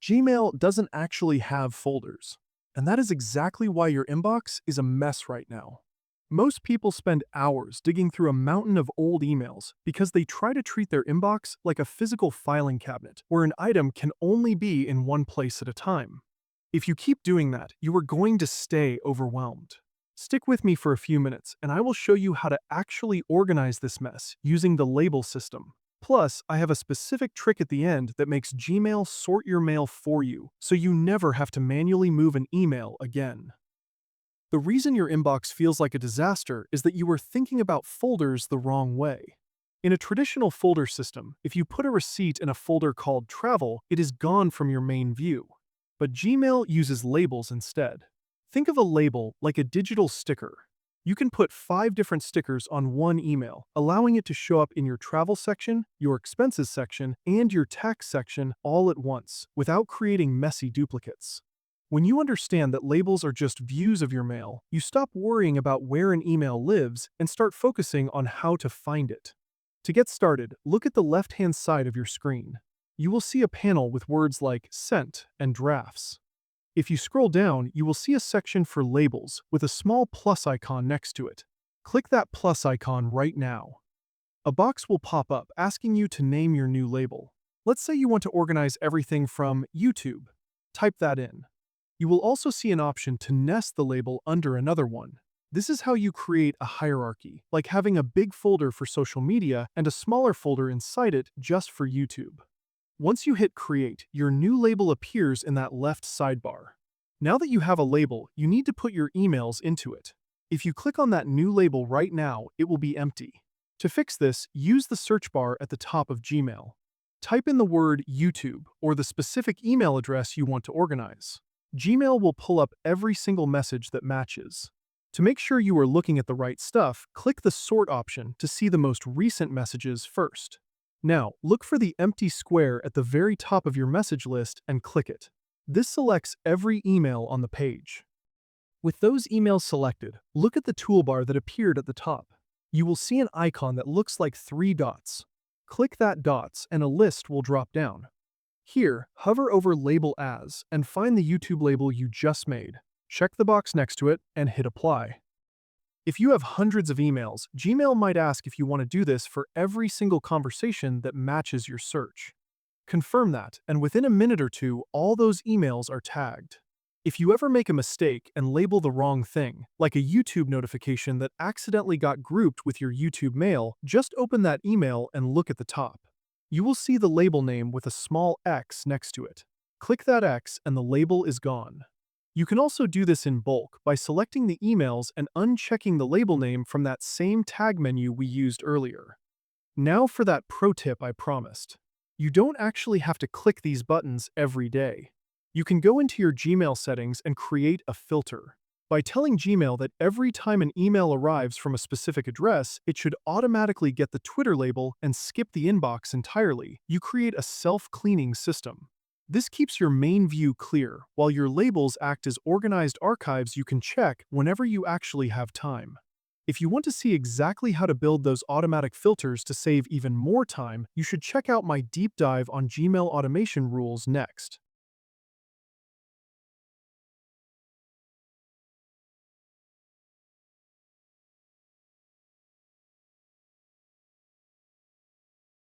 Gmail doesn't actually have folders, and that is exactly why your inbox is a mess right now. Most people spend hours digging through a mountain of old emails because they try to treat their inbox like a physical filing cabinet where an item can only be in one place at a time. If you keep doing that, you are going to stay overwhelmed. Stick with me for a few minutes, and I will show you how to actually organize this mess using the label system. Plus, I have a specific trick at the end that makes Gmail sort your mail for you, so you never have to manually move an email again. The reason your inbox feels like a disaster is that you are thinking about folders the wrong way. In a traditional folder system, if you put a receipt in a folder called Travel, it is gone from your main view. But Gmail uses labels instead. Think of a label like a digital sticker. You can put 5 different stickers on one email, allowing it to show up in your travel section, your expenses section, and your tax section all at once, without creating messy duplicates. When you understand that labels are just views of your mail, you stop worrying about where an email lives and start focusing on how to find it. To get started, look at the left-hand side of your screen. You will see a panel with words like Sent and Drafts. If you scroll down, you will see a section for labels with a small plus icon next to it. Click that plus icon right now. A box will pop up asking you to name your new label. Let's say you want to organize everything from YouTube. Type that in. You will also see an option to nest the label under another one. This is how you create a hierarchy, like having a big folder for social media and a smaller folder inside it just for YouTube. Once you hit Create, your new label appears in that left sidebar. Now that you have a label, you need to put your emails into it. If you click on that new label right now, it will be empty. To fix this, use the search bar at the top of Gmail. Type in the word YouTube or the specific email address you want to organize. Gmail will pull up every single message that matches. To make sure you are looking at the right stuff, click the Sort option to see the most recent messages first. Now, look for the empty square at the very top of your message list and click it. This selects every email on the page. With those emails selected, look at the toolbar that appeared at the top. You will see an icon that looks like 3 dots. Click that dots and a list will drop down. Here, hover over Label As and find the YouTube label you just made. Check the box next to it and hit Apply. If you have hundreds of emails, Gmail might ask if you want to do this for every single conversation that matches your search. Confirm that, and within a minute or two, all those emails are tagged. If you ever make a mistake and label the wrong thing, like a YouTube notification that accidentally got grouped with your YouTube mail, just open that email and look at the top. You will see the label name with a small X next to it. Click that X and the label is gone. You can also do this in bulk by selecting the emails and unchecking the label name from that same tag menu we used earlier. Now for that pro tip I promised. You don't actually have to click these buttons every day. You can go into your Gmail settings and create a filter. By telling Gmail that every time an email arrives from a specific address, it should automatically get the Twitter label and skip the inbox entirely, you create a self-cleaning system. This keeps your main view clear, while your labels act as organized archives you can check whenever you actually have time. If you want to see exactly how to build those automatic filters to save even more time, you should check out my deep dive on Gmail automation rules next.